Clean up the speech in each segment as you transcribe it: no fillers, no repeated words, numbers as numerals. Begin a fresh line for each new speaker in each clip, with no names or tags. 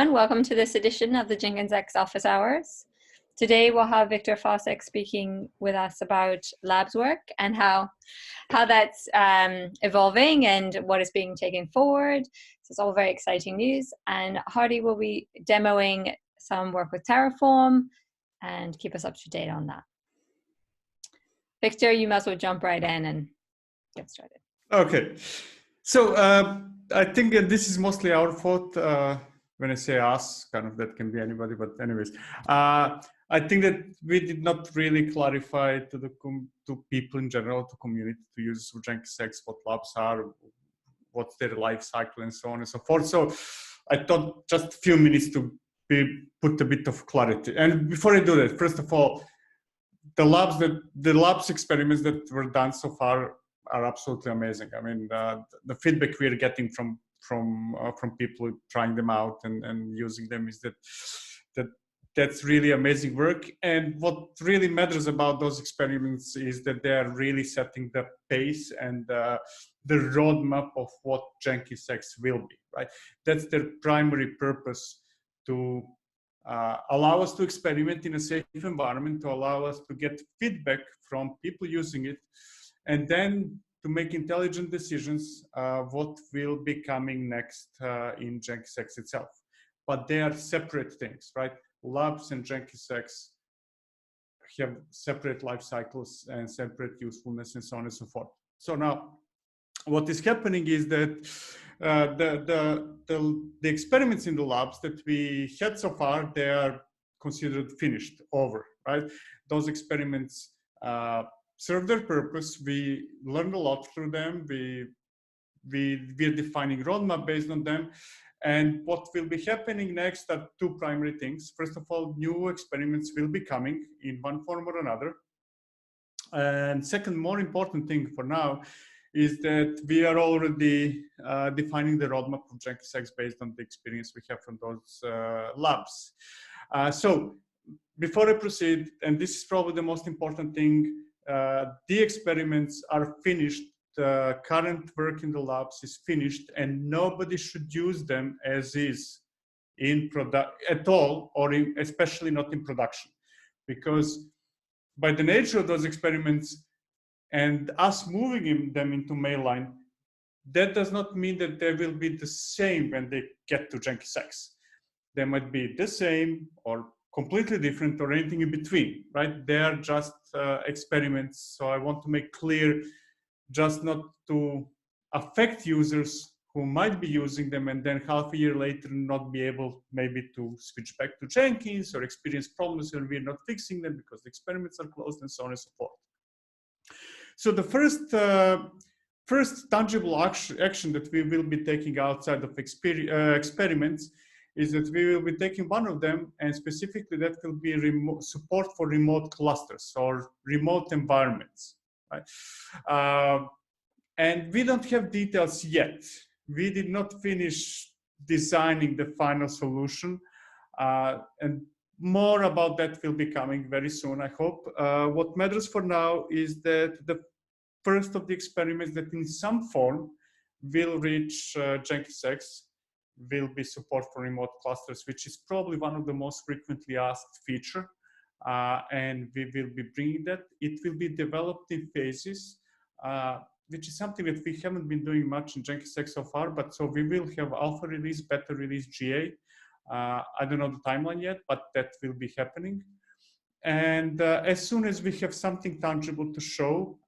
And welcome to this edition of the Jenkins X Office Hours. Today we'll have Viktor Farcic speaking with us about labs work and how that's evolving and what is being taken forward. So it's all very exciting news. And Hardy will be demoing some work with Terraform and keep us up to date on that. Viktor, you might as well jump right in and get started.
Okay. So I think this is mostly our fault. When I say us, kind of that can be anybody, but anyways, I think that we did not really clarify to people in general, to community, to users of Jenkins X, what labs are, what's their life cycle, and so on and so forth. So I thought just a few minutes to put a bit of clarity. And before I do that, first of all, the labs experiments that were done so far are absolutely amazing. I mean, the feedback we are getting from people trying them out and using them is that's really amazing work. And what really matters about those experiments is that they are really setting the pace and the roadmap of what Jenkins X will be, right? That's their primary purpose, to allow us to experiment in a safe environment, to allow us to get feedback from people using it, and then to make intelligent decisions what will be coming next in Jenkins X itself. But they are separate things, right? Labs and Jenkins X have separate life cycles and separate usefulness and so on and so forth. So now, what is happening is that the experiments in the labs that we had so far, they are considered finished, over, right? Those experiments serve their purpose. We learned a lot through them. We're defining roadmap based on them. And what will be happening next are two primary things. First of all, new experiments will be coming in one form or another. And second, more important thing for now is that we are already defining the roadmap of Jenkins X based on the experience we have from those labs. So before I proceed, and this is probably the most important thing, the experiments are finished. The current work in the labs is finished, and nobody should use them as is in product at all, or especially not in production, because by the nature of those experiments and us moving them into mainline, that does not mean that they will be the same when they get to Jenkins X. They might be the same or completely different or anything in between, right? They are just experiments. So I want to make clear, just not to affect users who might be using them and then half a year later not be able maybe to switch back to Jenkins or experience problems when we're not fixing them because the experiments are closed and so on and so forth. So the first tangible action that we will be taking outside of experiments is that we will be taking one of them, and specifically that will be support for remote clusters or remote environments, right? And we don't have details yet. We did not finish designing the final solution, and more about that will be coming very soon, I hope. What matters for now is that the first of the experiments that in some form will reach Jenkins X will be support for remote clusters, which is probably one of the most frequently asked feature. And we will be bringing that. It will be developed in phases, which is something that we haven't been doing much in Jenkins X so far, but so we will have alpha release, beta release, GA. I don't know the timeline yet, but that will be happening. And as soon as we have something tangible to show,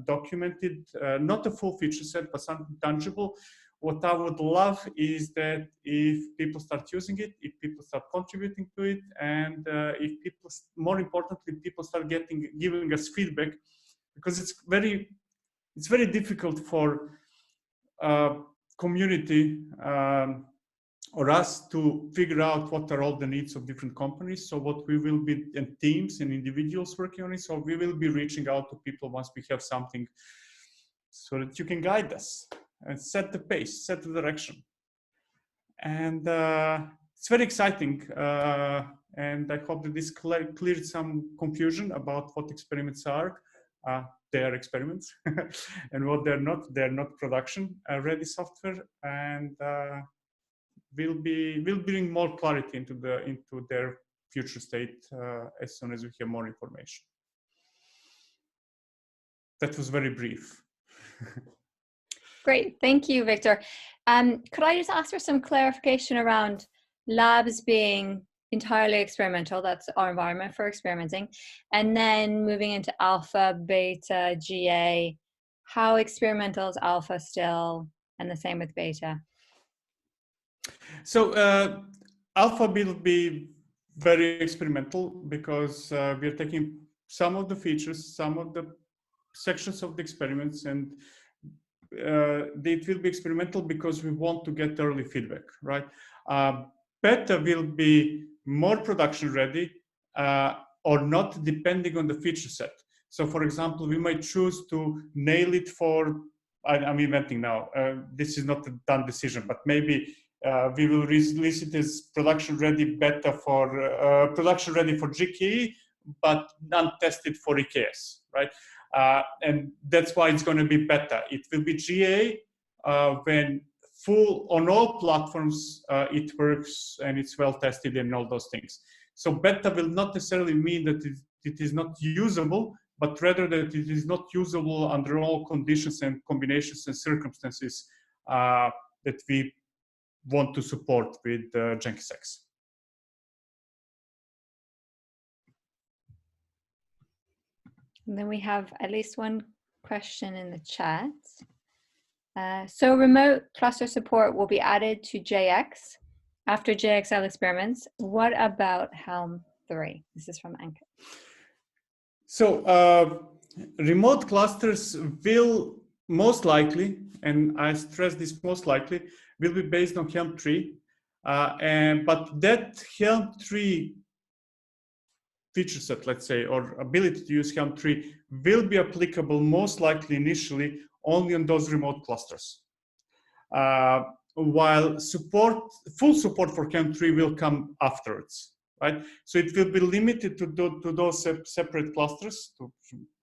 documented, not a full feature set, but something tangible, what I would love is that if people start using it, if people start contributing to it, and if people, more importantly, people start giving us feedback, because it's very difficult for community or us to figure out what are all the needs of different companies. So what we will be, and teams and individuals working on it, so we will be reaching out to people once we have something so that you can guide us and set the pace, set the direction. And it's very exciting. And I hope that this cleared some confusion about what experiments are. They are experiments. And what they're not production ready software. And will bring more clarity into their future state as soon as we have more information. That was very brief.
Great, thank you, Viktor. Could I just ask for some clarification around labs being entirely experimental? That's our environment for experimenting. And then moving into alpha, beta, GA. How experimental is alpha still, and the same with beta?
So alpha will be very experimental because we are taking some of the features, some of the sections of the experiments, and it will be experimental because we want to get early feedback, right? Beta will be more production ready or not, depending on the feature set. So for example, we might choose to nail it for, I'm inventing now, this is not a done decision, but maybe we will release it as production ready beta for production ready for GKE, but non-tested for EKS, right? And that's why it's going to be beta. It will be GA when full on all platforms it works and it's well tested and all those things. So beta will not necessarily mean that it is not usable, but rather that it is not usable under all conditions and combinations and circumstances that we want to support with Jenkins X.
And then we have at least one question in the chat. So remote cluster support will be added to JX after JXL experiments. What about Helm 3? This is from Anka.
So remote clusters will most likely, and I stress this most likely, will be based on Helm 3. But that Helm 3 feature set, let's say, or ability to use Helm 3 will be applicable most likely initially only on those remote clusters. While full support for Helm 3 will come afterwards, right? So it will be limited to those separate clusters, to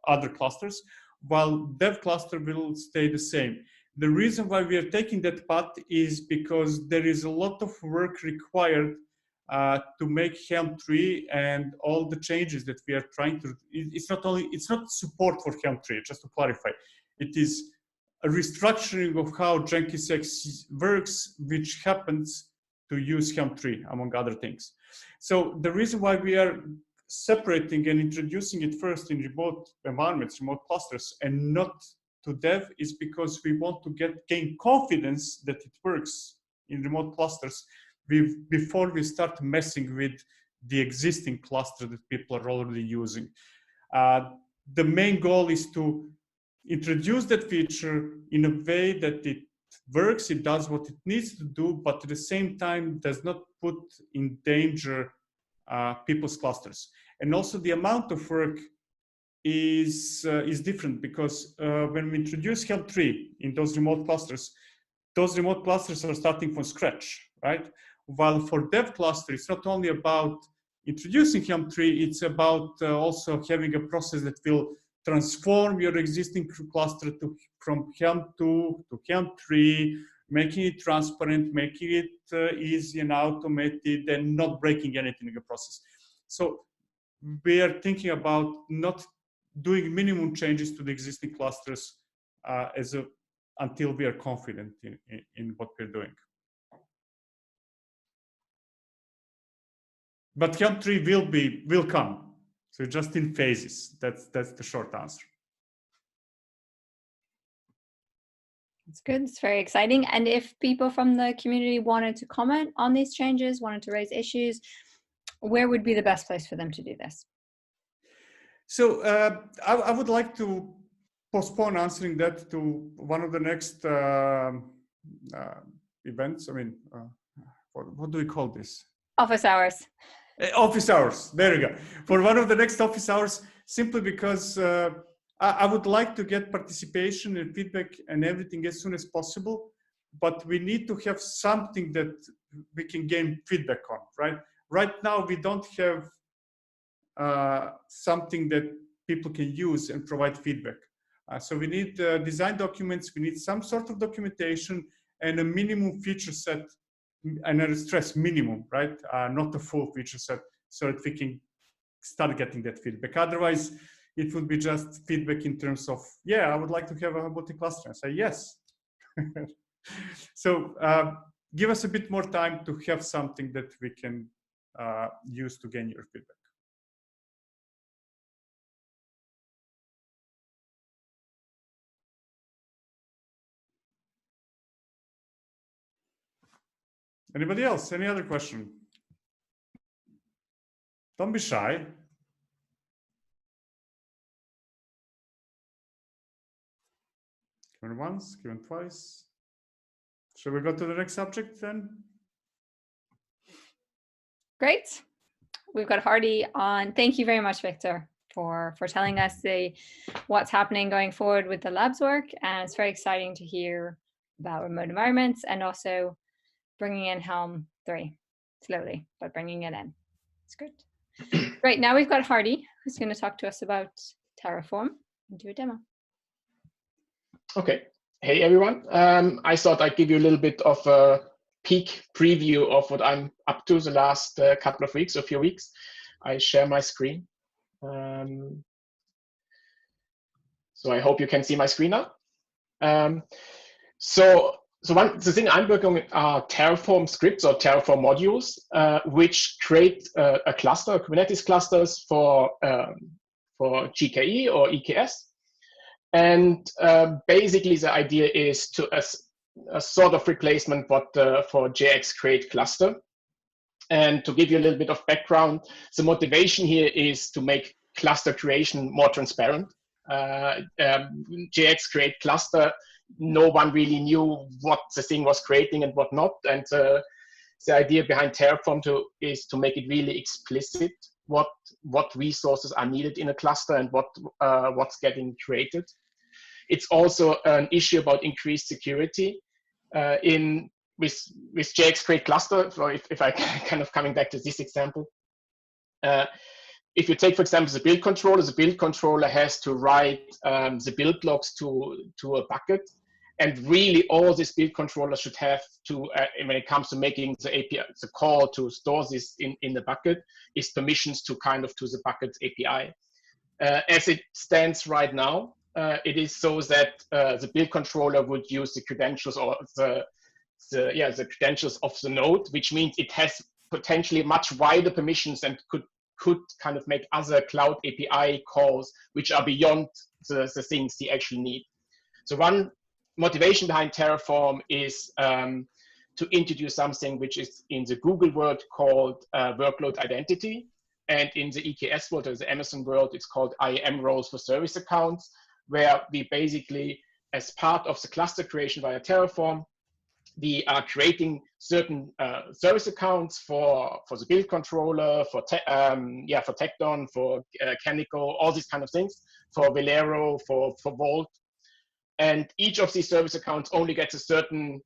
other clusters, while dev cluster will stay the same. The reason why we are taking that path is because there is a lot of work required to make Helm 3 and all the changes that we are trying to, it's not support for Helm 3, just to clarify. It is a restructuring of how Jenkins X works, which happens to use Helm 3, among other things. So the reason why we are separating and introducing it first in remote environments, remote clusters, and not to dev is because we want to gain confidence that it works in remote clusters before we start messing with the existing cluster that people are already using. The main goal is to introduce that feature in a way that it works, it does what it needs to do, but at the same time does not put in danger people's clusters. And also the amount of work is different because when we introduce Helm 3 in those remote clusters are starting from scratch, right? While for dev cluster, it's not only about introducing Helm 3, it's about also having a process that will transform your existing cluster from Helm 2 to Helm 3, making it transparent, making it easy and automated, and not breaking anything in the process. So we are thinking about not doing minimum changes to the existing clusters until we are confident in what we're doing. But Helm 3 will come. So just in phases. That's the short answer.
That's good. It's very exciting. And if people from the community wanted to comment on these changes, wanted to raise issues, where would be the best place for them to do this?
So I would like to postpone answering that to one of the next events. I mean, what do we call this?
Office hours.
Office hours. There you go. For one of the next office hours, simply because I would like to get participation and feedback and everything as soon as possible, but we need to have something that we can gain feedback on, right? Right now, we don't have something that people can use and provide feedback. So we need design documents, we need some sort of documentation and a minimum feature set and I stress minimum, right? Not the full feature set, so that we can start getting that feedback. Otherwise, it would be just feedback in terms of, yeah, I would like to have a multi-cluster. I say yes. So give us a bit more time to have something that we can use to gain your feedback. Anybody else? Any other question? Don't be shy. Given once, given twice. Shall we go to the next subject then?
Great. We've got Hardy on. Thank you very much, Viktor, for telling us what's happening going forward with the labs work. And it's very exciting to hear about remote environments and also bringing in Helm 3 slowly, but bringing it in. It's good. Right, now we've got Hardy, who's going to talk to us about Terraform and do a demo.
Okay. Hey, everyone. I thought I'd give you a little bit of a peek preview of what I'm up to the last couple of weeks, a few weeks. I share my screen. So I hope you can see my screen now. The thing I'm working with are Terraform scripts or Terraform modules, which create a cluster, Kubernetes clusters for GKE or EKS. And basically, the idea is to a sort of replacement for JX create cluster. And to give you a little bit of background, the motivation here is to make cluster creation more transparent. JX create cluster, no one really knew what the thing was creating and what not. And the idea behind Terraform is to make it really explicit what resources are needed in a cluster and what's getting created. It's also an issue about increased security with JX create cluster. So if I kind of coming back to this example, if you take, for example, the build controller has to write the build logs to a bucket. And really, all this build controller should have to, when it comes to making the API, the call to store this in the bucket, is permissions to the bucket API. As it stands right now, it is so that the build controller would use the credentials or the credentials of the node, which means it has potentially much wider permissions and could kind of make other cloud API calls which are beyond the things you actually need. So one motivation behind Terraform is to introduce something which is in the Google world called workload identity, and in the EKS world or the Amazon world, it's called IAM roles for service accounts, where we basically, as part of the cluster creation via Terraform, we are creating certain service accounts for the build controller, for Tecton, for Canico, all these kind of things, for Velero, for Vault. And each of these service accounts only gets a certain,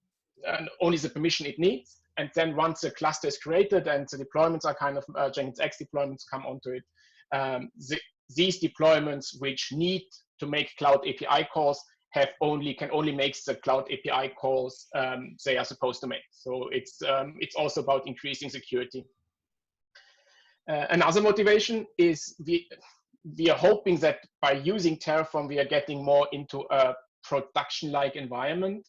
only the permission it needs. And then once the cluster is created and the deployments are kind of Jenkins X deployments come onto it, these deployments which need to make cloud API calls can only make the cloud API calls they are supposed to make. So it's also about increasing security. Another motivation is we are hoping that by using Terraform, we are getting more into a production-like environment,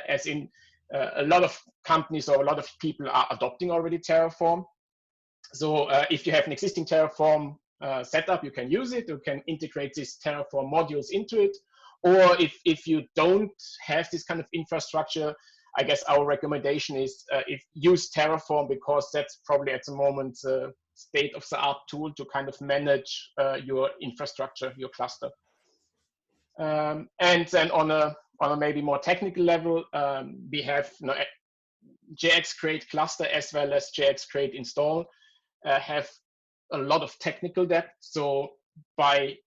as in a lot of companies or a lot of people are adopting already Terraform. So if you have an existing Terraform setup, you can use it. You can integrate these Terraform modules into it. Or if you don't have this kind of infrastructure, I guess our recommendation is use Terraform, because that's probably at the moment the state-of-the-art tool to kind of manage your infrastructure, your cluster. And then on a maybe more technical level, we have JX create cluster as well as JX create install have a lot of technical depth. So by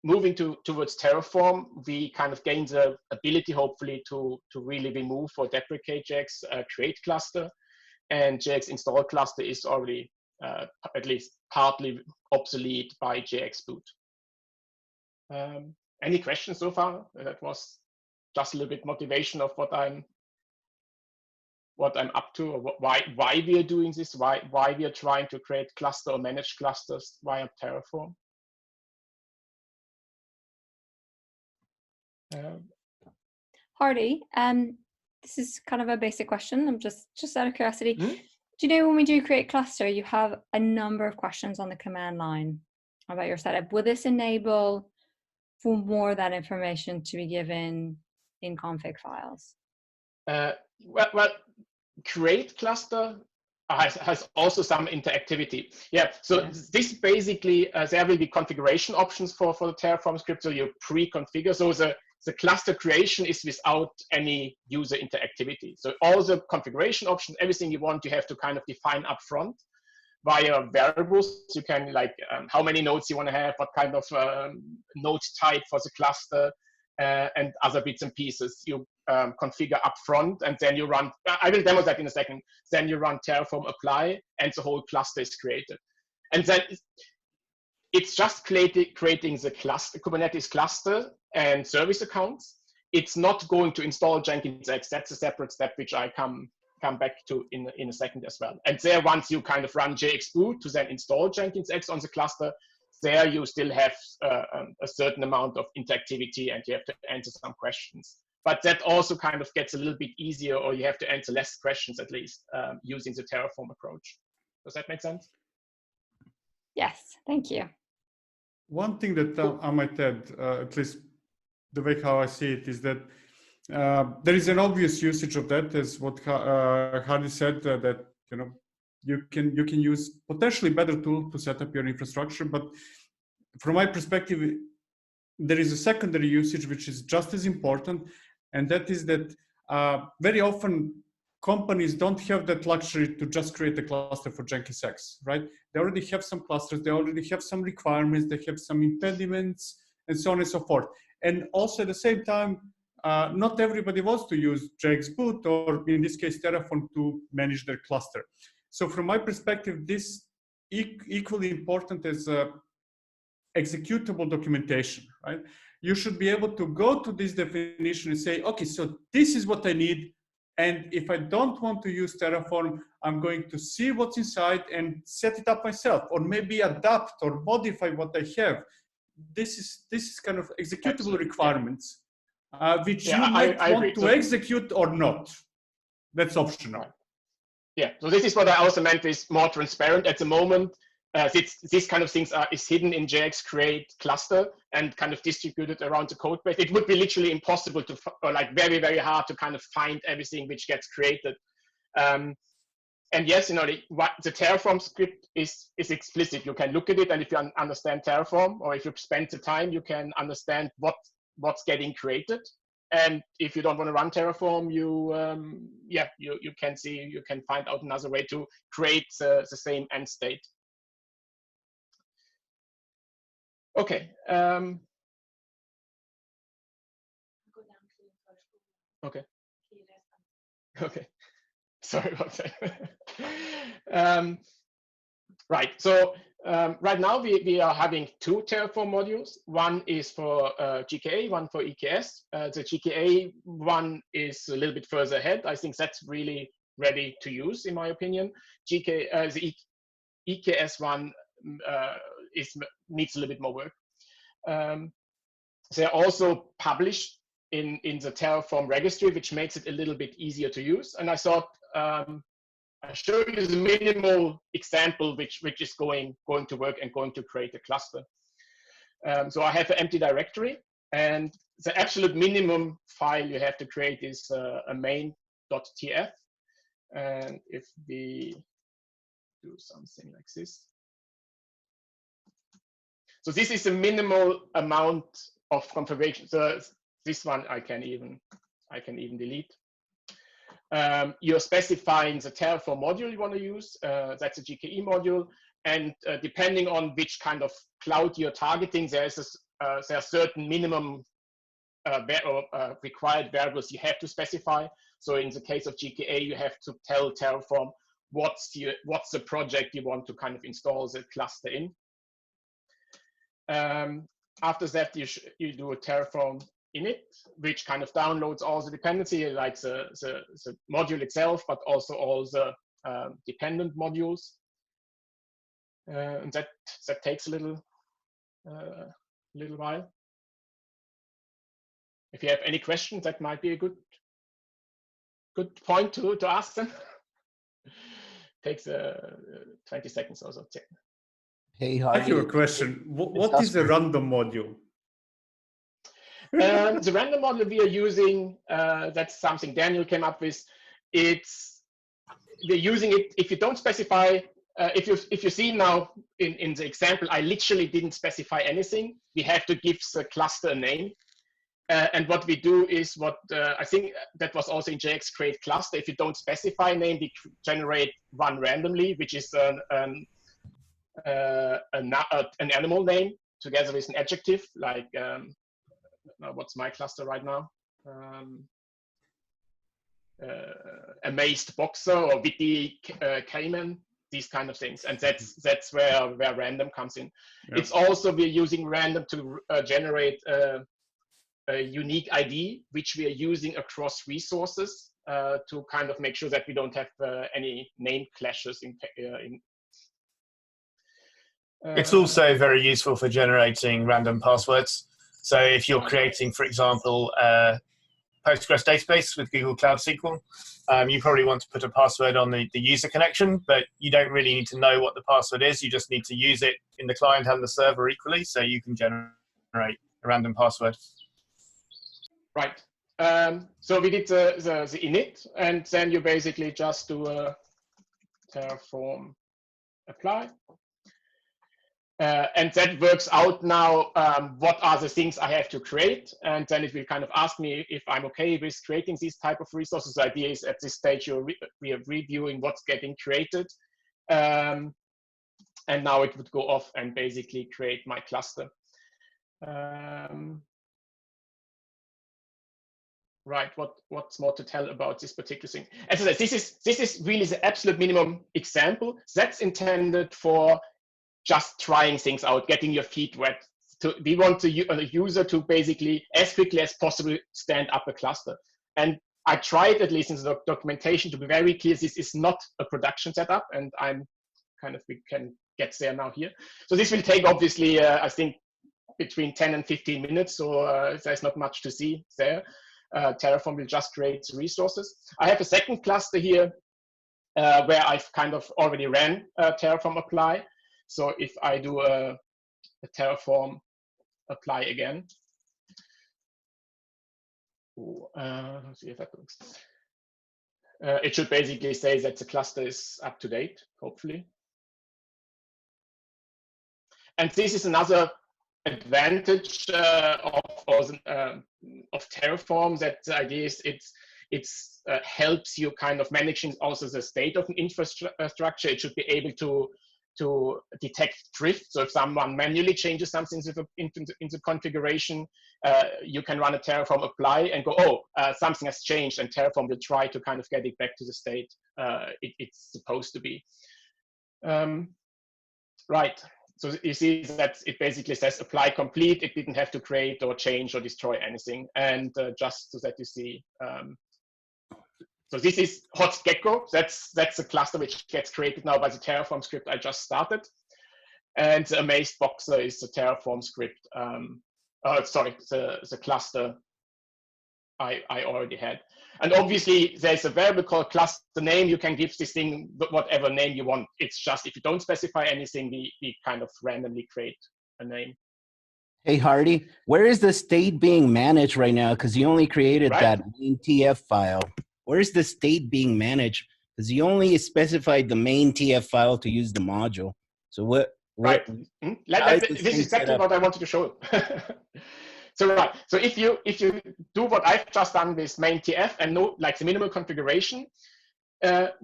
moving towards Terraform, we kind of gain the ability, hopefully, to really remove or deprecate JX create cluster, and JX install cluster is already at least partly obsolete by JX boot. Any questions so far? That was just a little bit motivation of what what I'm up to, or why we are doing this, why we are trying to create cluster or manage clusters via Terraform.
Hardy, this is kind of a basic question. I'm just out of curiosity. Do you know when we do create cluster, you have a number of questions on the command line about your setup. Will this enable for more of that information to be given in config files?
Well, create cluster has also some interactivity. Yeah, so this basically, there will be configuration options for the Terraform script, so you pre-configure. So the cluster creation is without any user interactivity. So all the configuration options, everything you want, you have to kind of define up front via variables. You can like how many nodes you want to have, what kind of node type for the cluster, and other bits and pieces you configure up front, and then you run, I will demo that in a second, then you run Terraform apply, and the whole cluster is created. And then it's just creating the cluster, Kubernetes cluster and service accounts. It's not going to install Jenkins X. That's a separate step, which I come back to in a second as well. And there, once you kind of run JXBoot to then install Jenkins X on the cluster, there you still have a certain amount of interactivity, and you have to answer some questions. But that also kind of gets a little bit easier, or you have to answer less questions at least, using the Terraform approach. Does that make sense?
Yes, thank you.
One thing that I might add, at least the way how I see it, is that there is an obvious usage of that, as what Hardy said, that you can use potentially better tool to set up your infrastructure. But from my perspective, there is a secondary usage which is just as important, and that is that very often companies don't have that luxury to just create a cluster for Jenkins X, right? They already have some clusters, they already have some requirements, they have some impediments, and so on and so forth. And also at the same time, not everybody wants to use JXBoot, or in this case, Terraform, to manage their cluster. So from my perspective, this equally important as executable documentation, right? You should be able to go to this definition and say, okay, so this is what I need. And if I don't want to use Terraform, I'm going to see what's inside and set it up myself, or maybe adapt or modify what I have. This is kind of executable requirements, which you might want to execute or not. That's optional.
Yeah, so this is what I also meant is more transparent at the moment. These kind of things is hidden in JX create cluster and kind of distributed around the code base. It would be literally impossible to, or like very, very hard to kind of find everything which gets created. And yes, the Terraform script is explicit. You can look at it, and if you understand Terraform, or if you spend the time, you can understand what's getting created. And if you don't want to run Terraform, you can find out another way to create the same end state. Okay. Okay. Okay. Sorry about that. Right. So right now we are having two Terraform modules. One is for GKA, one for EKS. The GKA one is a little bit further ahead. I think that's really ready to use, in my opinion. The EKS one needs a little bit more work. They're also published in the Terraform registry, which makes it a little bit easier to use. And I thought I'll show you the minimal example which is going to work and going to create a cluster. So I have an empty directory, and the absolute minimum file you have to create is a main.tf. And if we do something like this. So this is the minimal amount of configuration. So this one I can even delete. You're specifying the Terraform module you want to use. That's a GKE module, and depending on which kind of cloud you're targeting, there are certain minimum required variables you have to specify. So in the case of GKA, you have to tell Terraform what's the project you want to kind of install the cluster in. After that, you do a Terraform init, which kind of downloads all the dependency, like the module itself, but also all the dependent modules. And that takes a little while. If you have any questions, that might be a good point to ask them. Takes 20 seconds or so.
Hey,
I
Hardy.
have a question. What is a random module?
The random module we are using, that's something Daniel came up with. We're using it if you don't specify. If you see now in the example, I literally didn't specify anything. We have to give the cluster a name. And what we do is I think that was also in JX create cluster. If you don't specify a name, we generate one randomly, which is an animal name together with an adjective, like what's my cluster right now? Amazed boxer or witty cayman, these kind of things. And that's where random comes in. Yep. It's also, we're using random to generate a unique ID, which we are using across resources to kind of make sure that we don't have any name clashes
it's also very useful for generating random passwords. So if you're creating, for example, a Postgres database with Google Cloud SQL, you probably want to put a password on the user connection, but you don't really need to know what the password is. You just need to use it in the client and the server equally, so you can generate a random password.
Right. So we did the init, and then you basically just do a Terraform apply. And that works out now, what are the things I have to create? And then it will kind of ask me if I'm okay with creating these type of resources. The idea is at this stage, we are reviewing what's getting created. And now it would go off and basically create my cluster. Right, what's more to tell about this particular thing? As I said, this is really the absolute minimum example. That's intended for just trying things out, getting your feet wet. We want a user to basically, as quickly as possible, stand up a cluster. And I tried, at least in the documentation, to be very clear, this is not a production setup, and we can get there now here. So this will take, obviously, I think, between 10 and 15 minutes, so there's not much to see there. Terraform will just create resources. I have a second cluster here where I've kind of already ran Terraform apply. So if I do a Terraform apply again, let's see if that works. It should basically say that the cluster is up to date, hopefully. And this is another advantage of Terraform, that the idea is it helps you kind of managing also the state of an infrastructure. It should be able to detect drift. So if someone manually changes something into the configuration, you can run a Terraform apply and go, oh, something has changed, and Terraform will try to kind of get it back to the state it's supposed to be. Right. So you see that it basically says apply complete. It didn't have to create or change or destroy anything. And just so that you see, so this is Hot Gecko. That's a cluster which gets created now by the Terraform script I just started. And the Amazed Boxer is the Terraform script. Sorry, the cluster I already had. And obviously, there's a variable called cluster name. You can give this thing whatever name you want. It's just if you don't specify anything, we kind of randomly create a name.
Hey, Hardy, where is the state being managed right now? Because you only created that main TF file. Where is the state being managed? Because you only specified the main TF file to use the module. So what?
Right. This is exactly what I wanted to show. So right. So if you do what I've just done with main TF and know like the minimal configuration,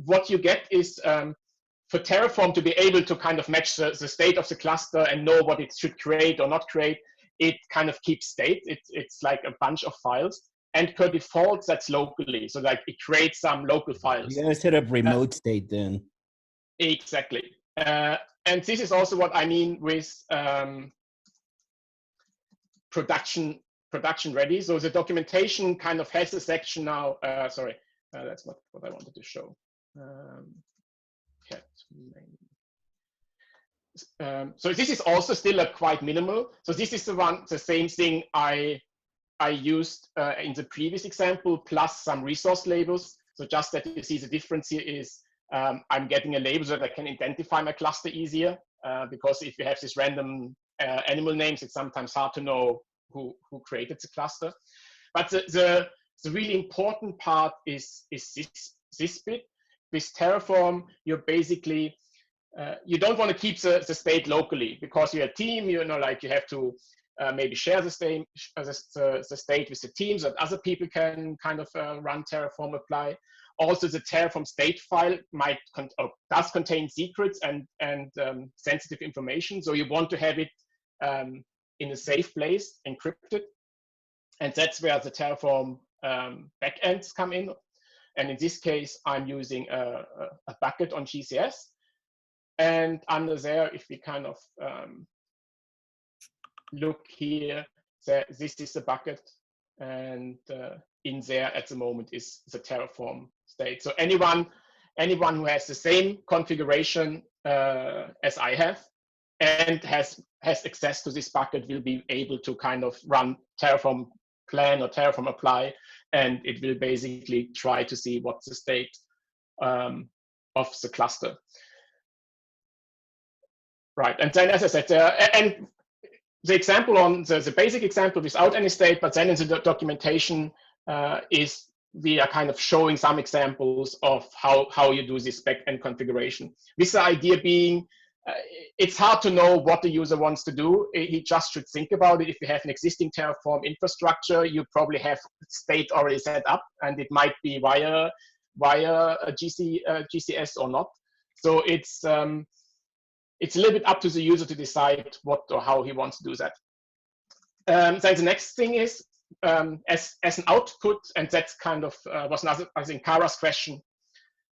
what you get is for Terraform to be able to kind of match the state of the cluster and know what it should create or not create, it kind of keeps state. It's like a bunch of files. And per default, that's locally. So like it creates some local files.
You're going to set up remote state then.
Exactly. And this is also what I mean with production production ready. So the documentation kind of has a section now. Sorry, that's not what I wanted to show. So this is also still a quite minimal. So this is the same thing I used in the previous example, plus some resource labels. So just that you see the difference here is I'm getting a label so that I can identify my cluster easier. Because if you have these random animal names, it's sometimes hard to know who created the cluster. But the really important part is this bit. With Terraform, you're basically, you don't want to keep the state locally because you're a team, you know, like you have to maybe share the state with the team so that other people can kind of run Terraform apply. Also, the Terraform state file does contain secrets and sensitive information. So you want to have it in a safe place, encrypted. And that's where the Terraform backends come in. And in this case, I'm using a bucket on GCS. And under there, if we kind of look here, this is the bucket. And in there at the moment is the Terraform state. So anyone who has the same configuration as I have and has access to this bucket will be able to kind of run Terraform plan or Terraform apply, and it will basically try to see what's the state of the cluster. Right, and then as I said, and the example on the basic example without any state, but then in the documentation is we are kind of showing some examples of how you do this backend configuration. With the idea being, it's hard to know what the user wants to do. He just should think about it. If you have an existing Terraform infrastructure, you probably have state already set up, and it might be via a GCS or not. So it's a little bit up to the user to decide what or how he wants to do that. Then the next thing is, as an output, and that's kind of was another, I think, Kara's question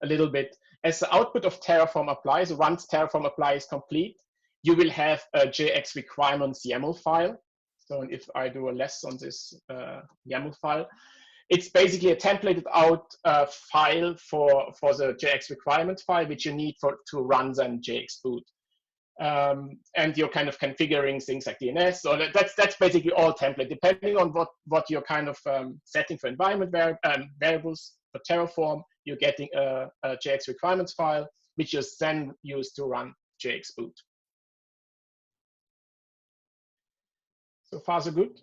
a little bit. As the output of Terraform apply, so once Terraform apply is complete, you will have a JX requirements YAML file. So if I do a less on this YAML file, it's basically a templated out file for the JX requirements file, which you need to run then JX boot. And you're kind of configuring things like DNS. So that's basically all template. Depending on what you're kind of setting for environment variables for Terraform, you're getting a JX requirements file, which is then used to run JX boot. So far, so good.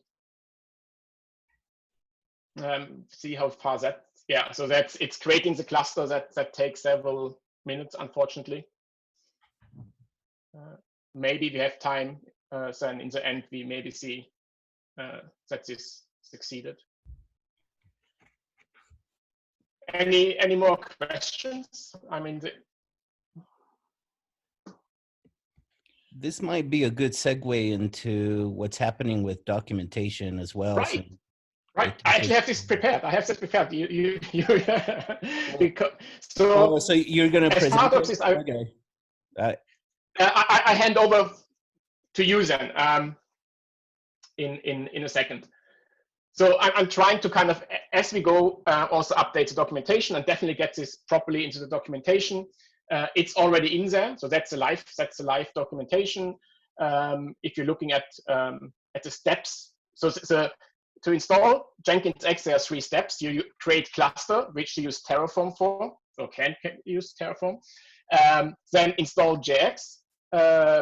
See how far that, yeah, so it's creating the cluster that takes several minutes, unfortunately. Maybe we have time, then in the end, we maybe see that this succeeded. Any more questions? I mean,
this might be a good segue into what's happening with documentation as well.
Right.
So,
right. I actually have this prepared. I have this prepared.
So you're going to present
part of this,
okay.
I hand over to you then in a second. So I'm trying to kind of, as we go, also update the documentation and definitely get this properly into the documentation. It's already in there, so that's a live documentation. If you're looking at the steps, so to install Jenkins X, there are 3 steps. You create cluster, which you use Terraform for, or can use Terraform. Then install JX,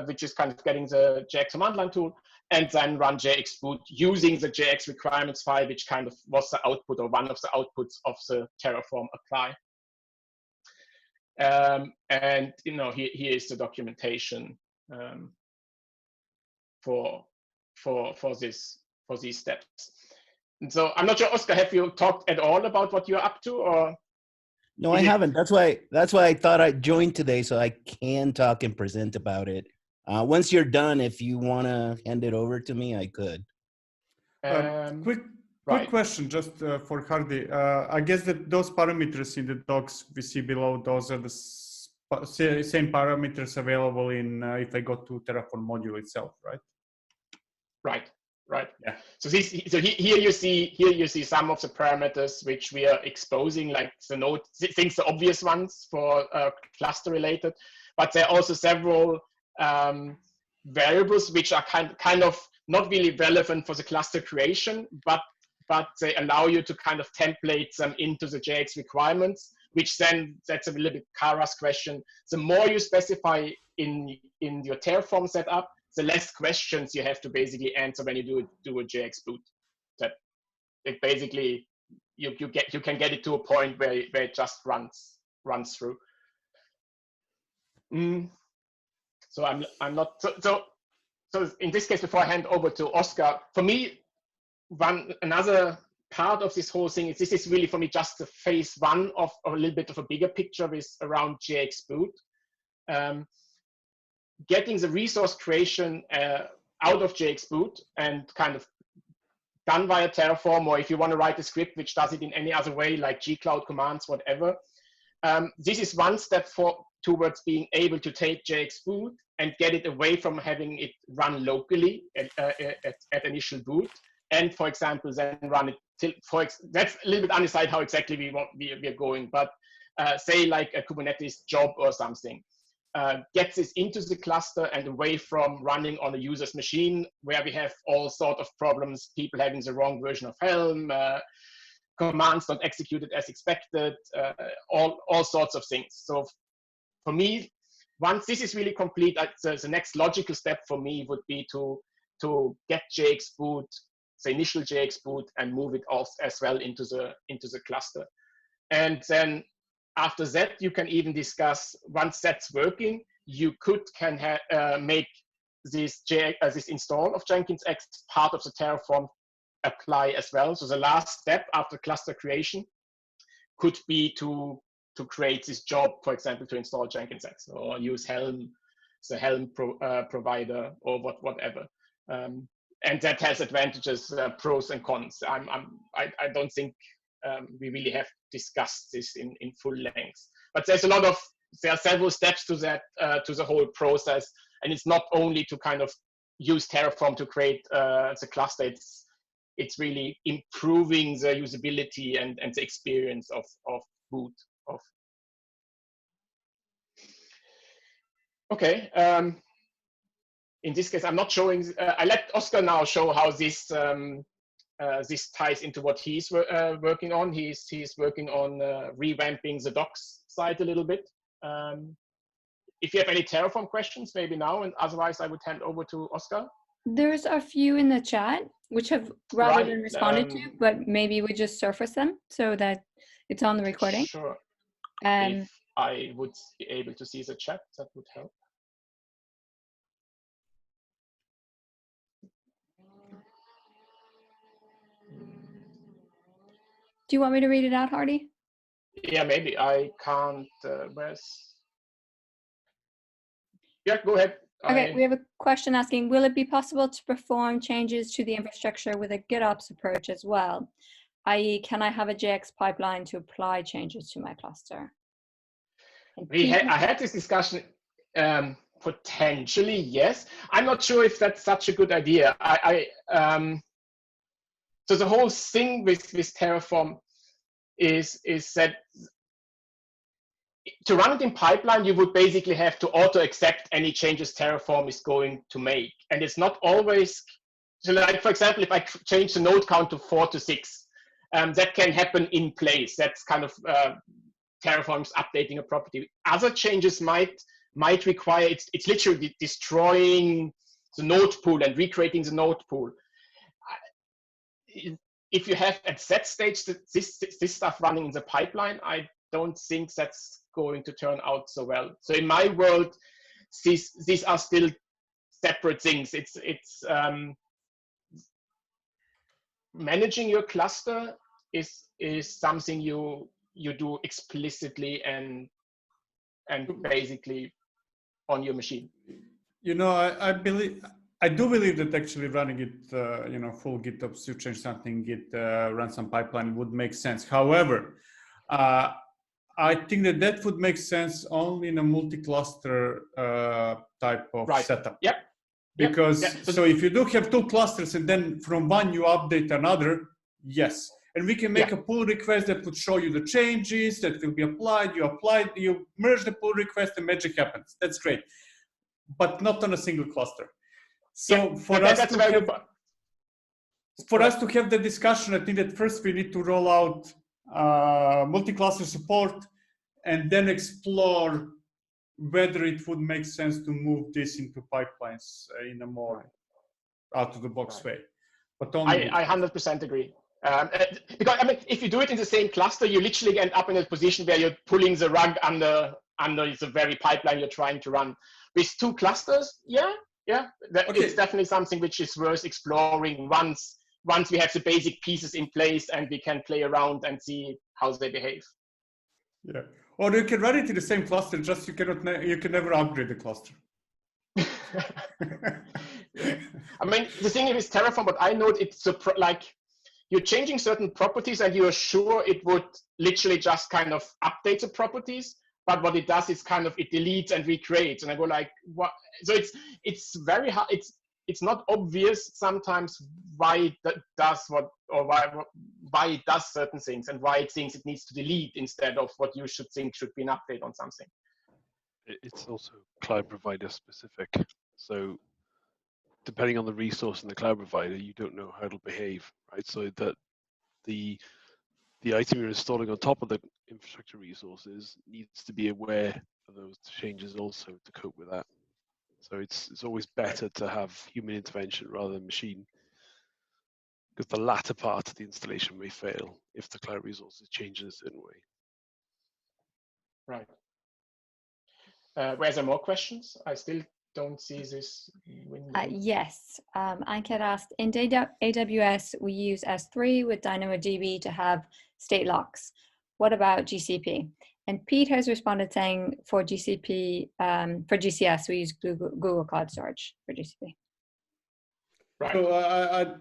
which is kind of getting the JX command line tool, and then run JX boot using the JX requirements file, which kind of was the output or one of the outputs of the Terraform apply. And you know, here is the documentation for these steps. And so I'm not sure, Oscar, have you talked at all about what you're up to, or?
No, I haven't. That's why I thought I'd join today, so I can talk and present about it. Once you're done, if you want to hand it over to me, I could.
Quick question, just for Hardy. I guess that those parameters in the docs we see below, those are the same parameters available in if I go to Terraform module itself, right?
right?
Yeah.
So here you see some of the parameters which we are exposing, like the node things, the obvious ones for cluster related, but there are also several variables which are kind of not really relevant for the cluster creation, but they allow you to kind of template them into the JX requirements, which then, that's a little bit Kara's question. The more you specify in your Terraform setup, the less questions you have to basically answer when you do a JX boot. That it basically, you can get it to a point where it just runs through. So I'm not, so in this case, before I hand over to Oscar, for me, another part of this whole thing is this is really for me just the phase one of a little bit of a bigger picture with around JX boot. Getting the resource creation out of JX boot and kind of done via Terraform, or if you want to write a script which does it in any other way, like gcloud commands, whatever. This is one step towards being able to take JX boot and get it away from having it run locally at initial boot. And for example, then run it till, that's a little bit undecided how exactly we are going, but say like a Kubernetes job or something, gets this into the cluster and away from running on a user's machine where we have all sort of problems, people having the wrong version of Helm, commands not executed as expected, all sorts of things. So for me, once this is really complete, the next logical step for me would be to get JX boot, the initial JX boot, and move it off as well into the cluster. And then after that, you can even discuss, once that's working, you can make this install of Jenkins X part of the Terraform apply as well. So the last step after cluster creation could be to create this job, for example, to install Jenkins X, or use Helm, the Helm provider, or whatever. And that has advantages, pros and cons. I don't think we really have discussed this in full length. But there are several steps to that, to the whole process. And it's not only to kind of use Terraform to create the cluster, it's really improving the usability and the experience of boot. Okay. In this case, I'm not showing. I let Oscar now show how this this ties into what he's working on. He's working on revamping the docs site a little bit. If you have any Terraform questions, maybe now, and otherwise I would hand over to Oscar.
There's a few in the chat which have rather been responded to, but maybe we just surface them so that it's on the recording.
Sure. If I would be able to see the chat, that would help.
Do you want me to read it out, Hardy?
Yeah, maybe. I can't. Yeah, go ahead.
Okay, we have a question asking, will it be possible to perform changes to the infrastructure with a GitOps approach as well? I.e., can I have a JX pipeline to apply changes to my cluster?
I had this discussion. Potentially, yes. I'm not sure if that's such a good idea. So the whole thing with Terraform is that to run it in pipeline, you would basically have to auto-accept any changes Terraform is going to make. And it's not always, so like, for example, if I change the node count to 4 to 6, that can happen in place. That's kind of Terraform's updating a property. Other changes might require, it's literally destroying the node pool and recreating the node pool. If you have at that stage this stuff running in the pipeline, I don't think that's going to turn out so well. So in my world, these are still separate things. It's managing your cluster is something you do explicitly and basically on your machine.
You know, I do believe that actually running it, you know, full GitOps, you change something, run some pipeline would make sense. However, I think that would make sense only in a multi-cluster type of setup.
Yep.
Because so if you do have two clusters and then from one you update another, yes. And we can make a pull request that would show you the changes that will be applied. You merge the pull request and magic happens. That's great. But not on a single cluster. So for us to have the discussion, I think that first we need to roll out multi-cluster support and then explore whether it would make sense to move this into pipelines in a more out-of-the-box way. But
I 100% agree. Because I mean, if you do it in the same cluster, you literally end up in a position where you're pulling the rug under the very pipeline you're trying to run. With two clusters, it's definitely something which is worth exploring once we have the basic pieces in place and we can play around and see how they behave.
Yeah, or you can run it in the same cluster. Just you can never upgrade the cluster.
I mean, the thing with Terraform, but I know it's like you're changing certain properties and you are sure it would literally just kind of update the properties. But what it does is kind of it deletes and recreates. And I go like, what? So it's very hard. It's not obvious sometimes why it does what, or why it does certain things and why it thinks it needs to delete instead of what you should think should be an update on something.
It's also cloud provider specific. So depending on the resource in the cloud provider, you don't know how it'll behave, right? So that the item you're installing on top of the infrastructure resources needs to be aware of those changes also to cope with that. So it's always better to have human intervention rather than machine, because the latter part of the installation may fail if the cloud resources change in a certain way.
Right. Were there more questions? I still don't see this window.
Yes, Ankit asked, in AWS, we use S3 with DynamoDB to have state locks. What about GCP? And Pete has responded saying for GCP, for GCS, we use Google Cloud Storage for GCP.
Right.
So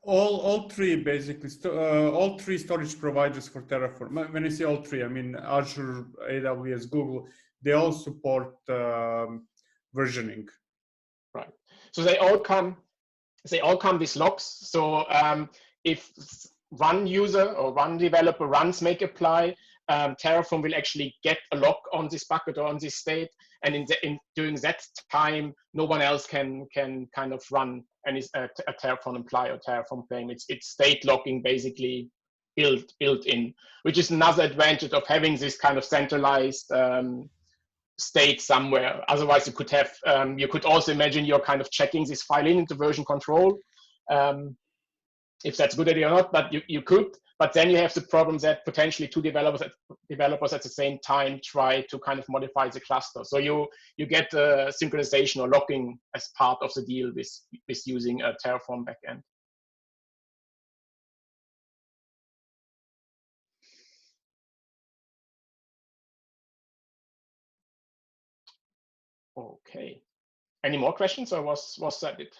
all three basically, all three storage providers for Terraform. When I say all three, I mean Azure, AWS, Google. They all support versioning.
Right. So they all come with logs. So if one user or one developer runs make apply, Terraform will actually get a lock on this bucket or on this state, and during that time, no one else can kind of run any a Terraform apply or Terraform claim. It's state locking basically built in, which is another advantage of having this kind of centralized state somewhere. Otherwise, you could have you could also imagine you're kind of checking this file into version control. If that's a good idea or not, but you could. But then you have the problem that potentially two developers at the same time try to kind of modify the cluster. So you get synchronization or locking as part of the deal with using a Terraform backend. Okay. Any more questions, or was that it?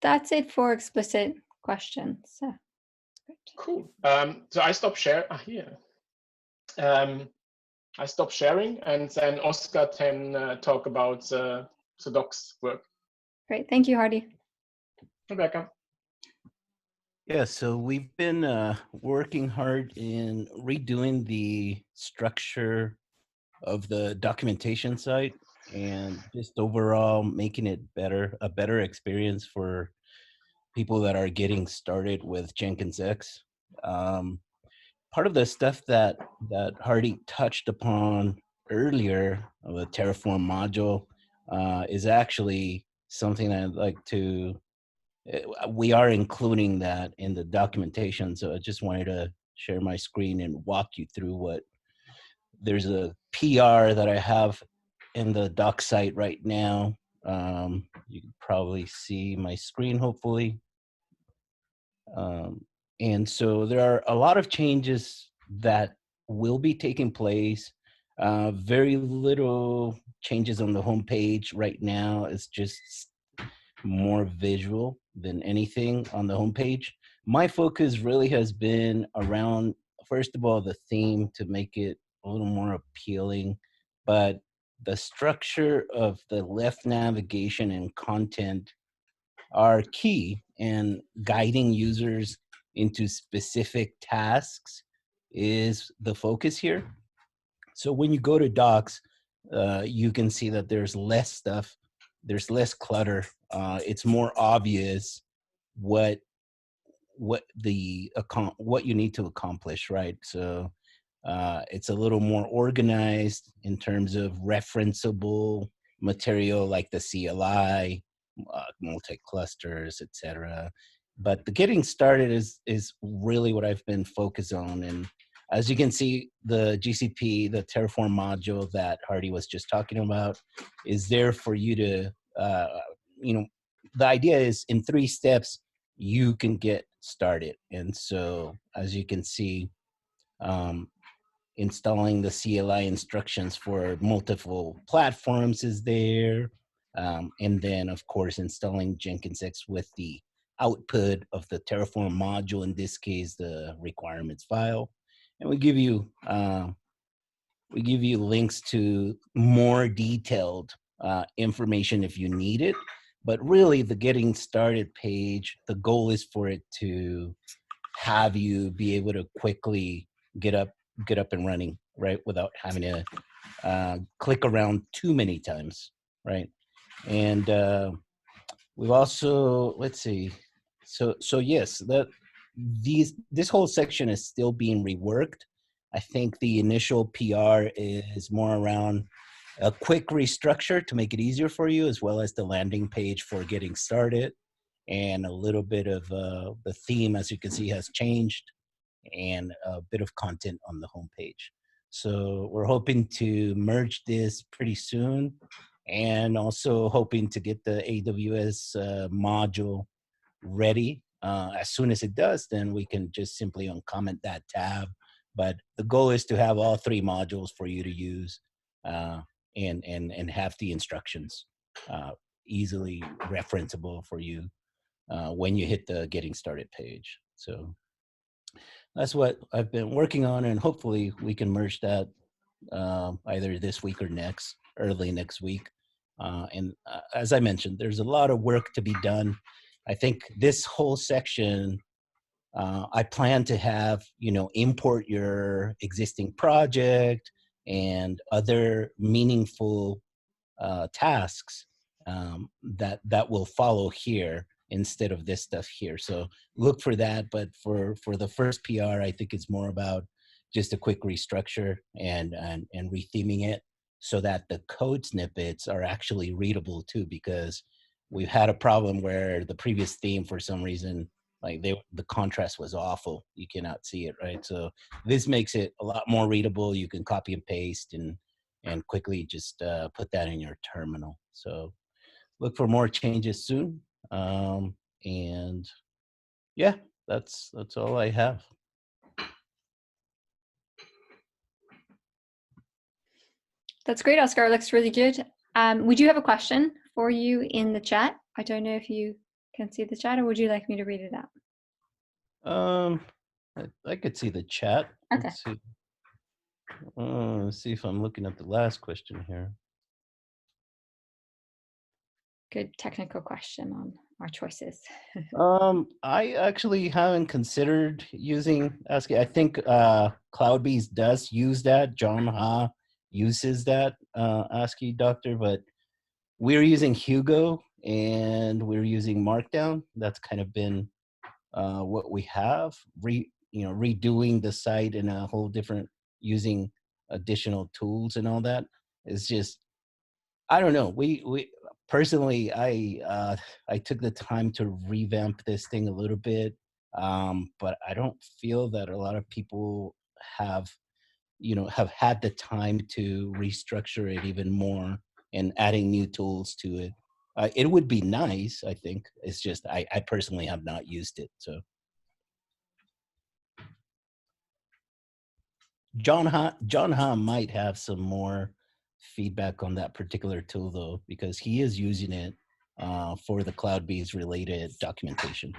That's it for explicit questions. So,
cool. So I stopped sharing here. I stopped sharing, and then Oscar can talk about the docs work.
Great. Thank you, Hardy.
Rebecca.
Yeah, so we've been working hard in redoing the structure of the documentation site and just overall making it a better experience for people that are getting started with Jenkins X. Part of the stuff that Hardy touched upon earlier, the Terraform module, is actually something I'd like to. We are including that in the documentation, so I just wanted to share my screen and walk you through what. There's a PR that I have in the doc site right now. You can probably see my screen, hopefully. And so there are a lot of changes that will be taking place. Very little changes on the homepage right now. It's just more visual than anything on the homepage. My focus really has been around, first of all, the theme to make it a little more appealing, but the structure of the left navigation and content are key, and guiding users into specific tasks is the focus here. So when you go to docs, you can see that there's less stuff, there's less clutter. It's more obvious what what you need to accomplish, right? So it's a little more organized in terms of referenceable material like the CLI, multi-clusters, etc. But the getting started is really what I've been focused on. And as you can see, the GCP, the Terraform module that Hardy was just talking about, is there for you to, the idea is in 3 steps, you can get started. And so as you can see, installing the CLI instructions for multiple platforms is there. And then, of course, installing Jenkins X with the output of the Terraform module, in this case, the requirements file. And we give you links to more detailed information if you need it. But really, the getting started page, the goal is for it to have you be able to quickly get up and running, right, without having to click around too many times, right? And we've also, let's see, so yes, this whole section is still being reworked. I think the initial PR is more around a quick restructure to make it easier for you, as well as the landing page for getting started, and a little bit of the theme, as you can see, has changed, and a bit of content on the homepage. So we're hoping to merge this pretty soon, and also hoping to get the AWS module ready. As soon as it does, then we can just simply uncomment that tab. But the goal is to have all 3 modules for you to use, and have the instructions easily referenceable for you when you hit the getting started page. So that's what I've been working on, and hopefully we can merge that either this week or early next week. And as I mentioned, there's a lot of work to be done. I think this whole section, I plan to have, import your existing project and other meaningful tasks that will follow here instead of this stuff here. So look for that. But for the first PR, I think it's more about just a quick restructure and retheming it so that the code snippets are actually readable too, because we've had a problem where the previous theme, for some reason, like the contrast was awful. You cannot see it, right? So this makes it a lot more readable. You can copy and paste and quickly just put that in your terminal. So look for more changes soon. And yeah, that's all I have.
That's great, Oscar. It looks really good. We do have a question for you in the chat. I don't know if you can see the chat, or would you like me to read it out?
I could see the chat.
Okay.
Let's see if I'm looking at the last question here.
Good technical question on our choices.
I actually haven't considered using ASCII. I think CloudBees does use that. John Ha uses that ASCII doctor, but we're using Hugo and we're using Markdown. That's kind of been what we have. Redoing the site in a whole different, using additional tools and all that is just, I don't know. We personally, I took the time to revamp this thing a little bit, but I don't feel that a lot of people have had the time to restructure it even more and adding new tools to it. It would be nice, I think. It's just I personally have not used it. So John Ha might have some more feedback on that particular tool, though, because he is using it for the CloudBees related documentation.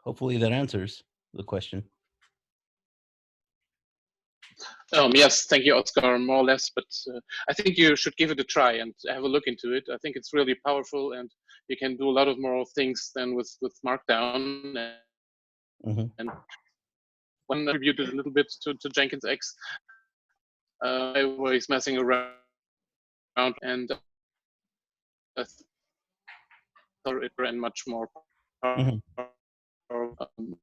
hopefully that answers the question.
Yes, thank you, Oscar, more or less, but I think you should give it a try and have a look into it. I think it's really powerful, and you can do a lot of more things than with Markdown. And when I contributed a little bit to Jenkins X, I was messing around and and much more.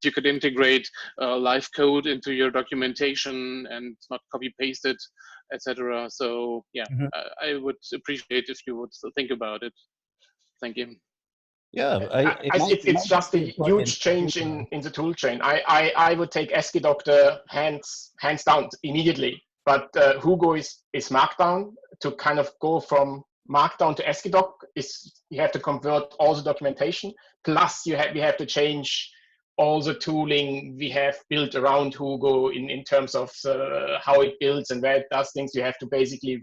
You could integrate live code into your documentation and not copy paste it, etc. So yeah, I would appreciate if you would think about it. Thank you.
Yeah,
it's just a huge change in the tool chain. I would take ASCII Doctor hands down immediately, but Hugo is Markdown. To kind of go from Markdown to ASCII Doc is you have to convert all the documentation. Plus we have to change all the tooling we have built around Hugo in terms of how it builds and where it does things. You have to basically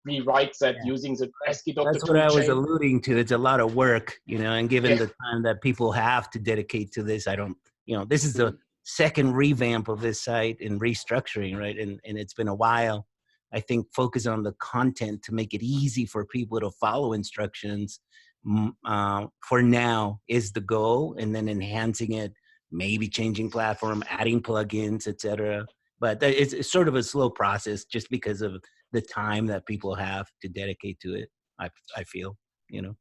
rewrite that using the ASCII Doctor.
That's what I was alluding to. It's a lot of work, you know, and given the time that people have to dedicate to this, I don't, you know, this is the second revamp of this site and restructuring, right? And it's been a while. I think focus on the content to make it easy for people to follow instructions for now is the goal, and then enhancing it, maybe changing platform, adding plugins, etc. But it's sort of a slow process just because of the time that people have to dedicate to it. I feel, you know.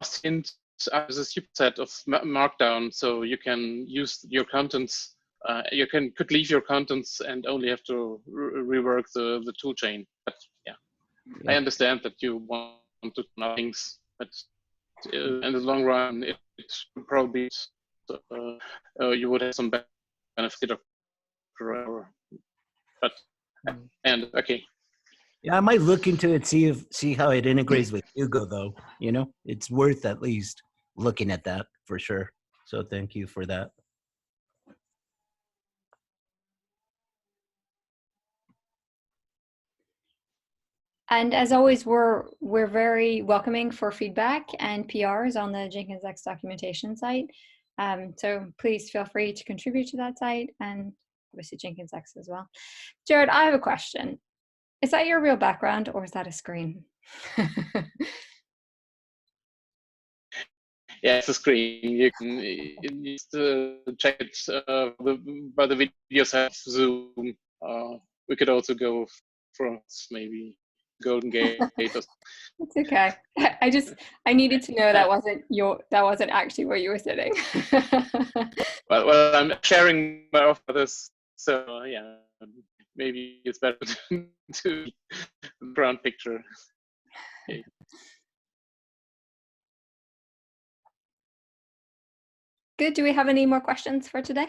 Just hint as a superset of Markdown, so you can use your contents. You could leave your contents and only have to rework the tool chain. But yeah, I understand that you want to know things, but in the long run, it probably you would have some benefit of, but and okay.
Yeah, I might look into it, see how it integrates with Hugo, though. You know, it's worth at least looking at that for sure. So thank you for that.
And as always, we're very welcoming for feedback and PRs on the Jenkins X documentation site. So please feel free to contribute to that site, and obviously Jenkins X as well. Jared, I have a question. Is that your real background, or is that a screen?
Yeah, it's a screen. You can just check it by the videos have Zoom. We could also go from maybe Golden Gate.
It's okay. I needed to know that wasn't actually where you were sitting.
well, I'm sharing my office with this, so yeah, maybe it's better to ground picture. Okay.
Good. Do we have any more questions for today?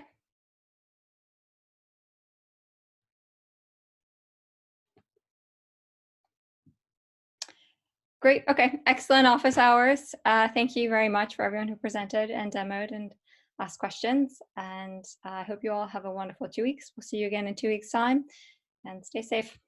Great. Okay. Excellent office hours. Thank you very much for everyone who presented and demoed and asked questions. And I hope you all have a wonderful 2 weeks. We'll see you again in 2 weeks' time, and stay safe.